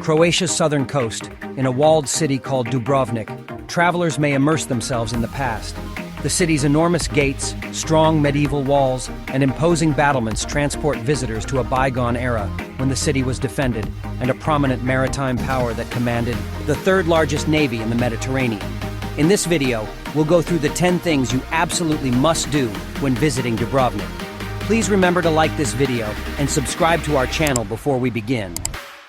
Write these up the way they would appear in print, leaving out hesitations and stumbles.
Croatia's southern coast, in a walled city called Dubrovnik, travelers may immerse themselves in the past. The city's enormous gates, strong medieval walls, and imposing battlements transport visitors to a bygone era when the city was defended and a prominent maritime power that commanded the third largest navy in the Mediterranean. In this video, we'll go through the 10 things you absolutely must do when visiting Dubrovnik. Please remember to like this video and subscribe to our channel before we begin.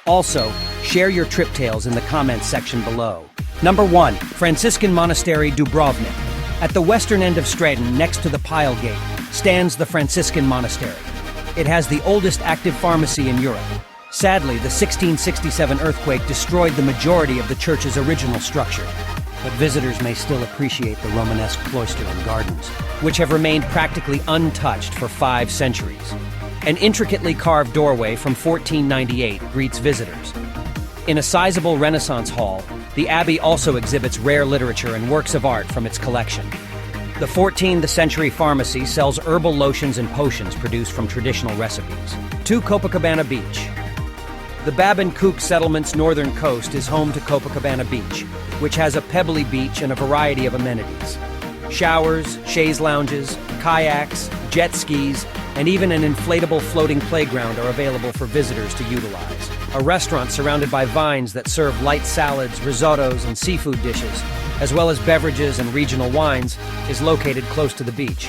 Also, share your trip tales in the comments section below. Number 1. Franciscan Monastery, Dubrovnik. At the western end of Stratton, next to the Pile Gate, stands the Franciscan Monastery. It has the oldest active pharmacy in Europe. Sadly, the 1667 earthquake destroyed the majority of the church's original structure, but visitors may still appreciate the Romanesque cloister and gardens, which have remained practically untouched for 5 centuries. An intricately carved doorway from 1498 greets visitors. In a sizable Renaissance hall, the abbey also exhibits rare literature and works of art from its collection. The 14th century pharmacy sells herbal lotions and potions produced from traditional recipes. 2. Copacabana Beach. The Babin-Cook settlement's northern coast is home to Copacabana Beach, which has a pebbly beach and a variety of amenities. Showers, chaise lounges, kayaks, jet skis, and even an inflatable floating playground are available for visitors to utilize. A restaurant surrounded by vines that serve light salads, risottos, and seafood dishes, as well as beverages and regional wines, is located close to the beach.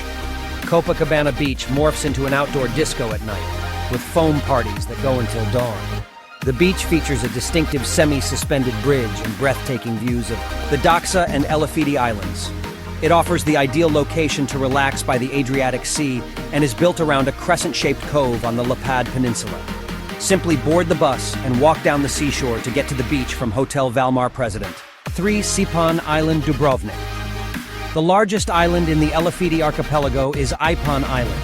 Copacabana Beach morphs into an outdoor disco at night, with foam parties that go until dawn. The beach features a distinctive semi-suspended bridge and breathtaking views of the Doxa and Elefidi Islands. It offers the ideal location to relax by the Adriatic Sea and is built around a crescent-shaped cove on the Lapad Peninsula. Simply board the bus and walk down the seashore to get to the beach from Hotel Valmar President. 3. Sipan Island, Dubrovnik. The largest island in the Elefidi archipelago is Ipan Island,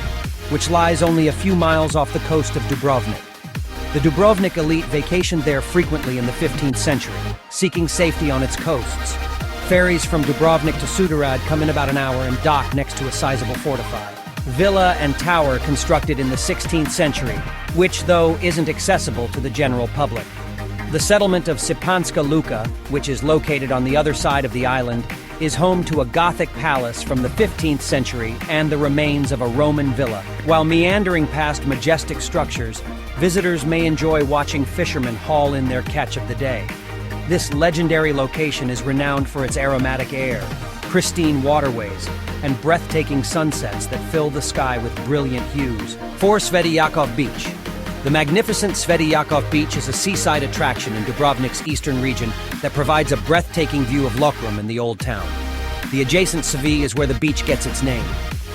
which lies only a few miles off the coast of Dubrovnik. The Dubrovnik elite vacationed there frequently in the 15th century, seeking safety on its coasts. Ferries from Dubrovnik to Sudarad come in about an hour and dock next to a sizable fortified villa and tower constructed in the 16th century, which, though, isn't accessible to the general public. The settlement of Sipanska Luka, which is located on the other side of the island, is home to a Gothic palace from the 15th century and the remains of a Roman villa. While meandering past majestic structures, visitors may enjoy watching fishermen haul in their catch of the day. This legendary location is renowned for its aromatic air, pristine waterways, and breathtaking sunsets that fill the sky with brilliant hues. 4. Sveti Yakov Beach. The magnificent Sveti Yakov Beach is a seaside attraction in Dubrovnik's eastern region that provides a breathtaking view of Lokrum and the Old Town. The adjacent Savi is where the beach gets its name.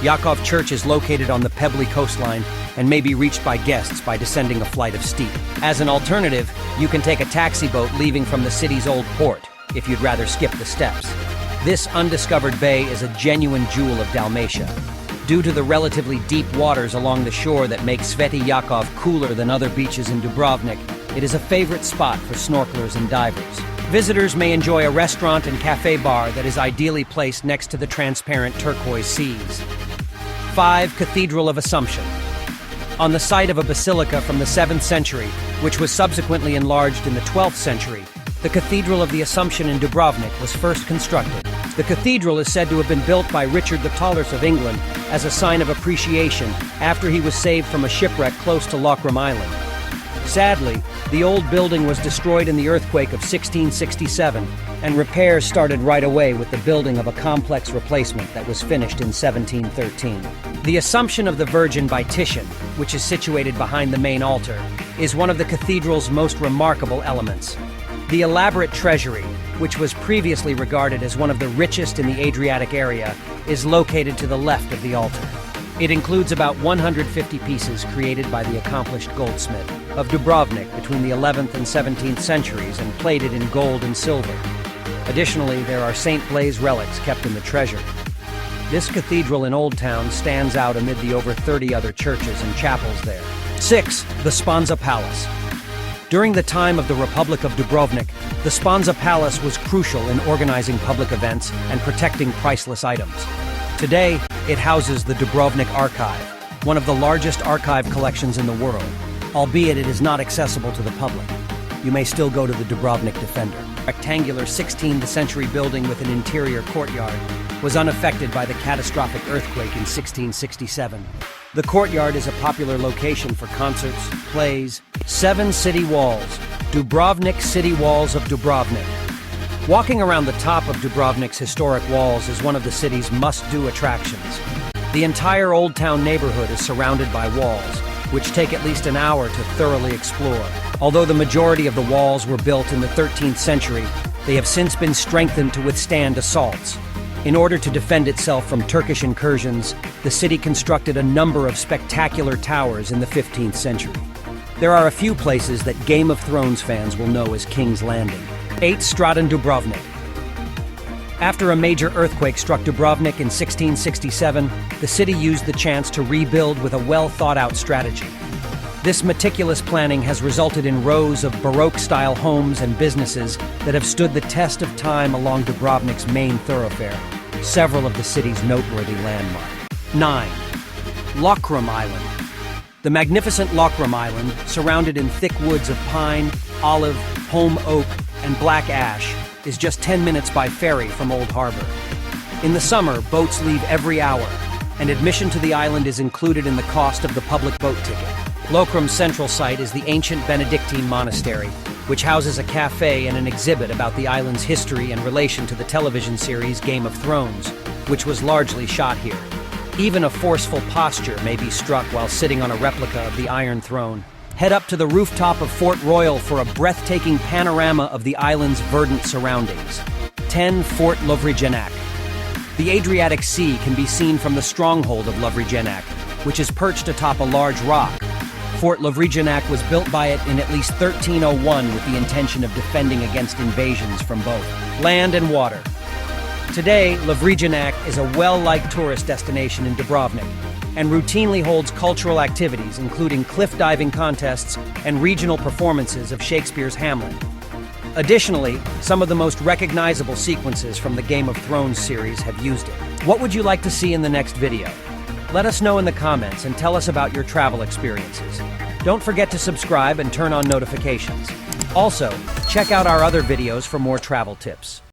Yakov Church is located on the pebbly coastline and may be reached by guests by descending a flight of steep. As an alternative, you can take a taxi boat leaving from the city's old port, if you'd rather skip the steps. This undiscovered bay is a genuine jewel of Dalmatia. Due to the relatively deep waters along the shore that make Sveti Yakov cooler than other beaches in Dubrovnik, it is a favorite spot for snorkelers and divers. Visitors may enjoy a restaurant and cafe bar that is ideally placed next to the transparent turquoise seas. 5. Cathedral of Assumption. On the site of a basilica from the 7th century, which was subsequently enlarged in the 12th century, the Cathedral of the Assumption in Dubrovnik was first constructed. The cathedral is said to have been built by Richard the Tallest of England as a sign of appreciation after he was saved from a shipwreck close to Lokrum Island. Sadly, the old building was destroyed in the earthquake of 1667, and repairs started right away with the building of a complex replacement that was finished in 1713. The Assumption of the Virgin by Titian, which is situated behind the main altar, is one of the cathedral's most remarkable elements. The elaborate treasury, which was previously regarded as one of the richest in the Adriatic area, is located to the left of the altar. It includes about 150 pieces created by the accomplished goldsmith of Dubrovnik between the 11th and 17th centuries and plated in gold and silver. Additionally, there are St. Blaise relics kept in the treasure. This cathedral in Old Town stands out amid the over 30 other churches and chapels there. 6. The Sponza Palace. During the time of the Republic of Dubrovnik, the Sponza Palace was crucial in organizing public events and protecting priceless items. Today, it houses the Dubrovnik Archive, one of the largest archive collections in the world, albeit it is not accessible to the public. you may still go to the Dubrovnik Defender. A rectangular 16th century building with an interior courtyard was unaffected by the catastrophic earthquake in 1667. The courtyard is a popular location for concerts, plays. 7 city walls. Dubrovnik City Walls of Dubrovnik. Walking around the top of Dubrovnik's historic walls is one of the city's must-do attractions. The entire Old Town neighborhood is surrounded by walls, which take at least an hour to thoroughly explore. Although the majority of the walls were built in the 13th century, they have since been strengthened to withstand assaults. In order to defend itself from Turkish incursions, the city constructed a number of spectacular towers in the 15th century. There are a few places that Game of Thrones fans will know as King's Landing. 8. Straton Dubrovnik. After a major earthquake struck Dubrovnik in 1667, the city used the chance to rebuild with a well-thought-out strategy. This meticulous planning has resulted in rows of Baroque-style homes and businesses that have stood the test of time along Dubrovnik's main thoroughfare, several of the city's noteworthy landmarks. 9. Lokrum Island. The magnificent Lokrum Island, surrounded in thick woods of pine, olive, holm oak, and black ash, is just 10 minutes by ferry from Old Harbor. In the summer, boats leave every hour, and admission to the island is included in the cost of the public boat ticket. Lokrum's central site is the ancient Benedictine monastery, which houses a cafe and an exhibit about the island's history and relation to the television series Game of Thrones, which was largely shot here. Even a forceful posture may be struck while sitting on a replica of the Iron Throne. Head up to the rooftop of Fort Royal for a breathtaking panorama of the island's verdant surroundings. 10. Fort Lovrijenac. The Adriatic Sea can be seen from the stronghold of Lovrijenac, which is perched atop a large rock. Fort Lovrijenac was built by it in at least 1301 with the intention of defending against invasions from both land and water. Today, Lovrijenac is a well-liked tourist destination in Dubrovnik and routinely holds cultural activities, including cliff diving contests and regional performances of Shakespeare's Hamlet. Additionally, some of the most recognizable sequences from the Game of Thrones series have used it. What would you like to see in the next video? Let us know in the comments and tell us about your travel experiences. Don't forget to subscribe and turn on notifications. Also, check out our other videos for more travel tips.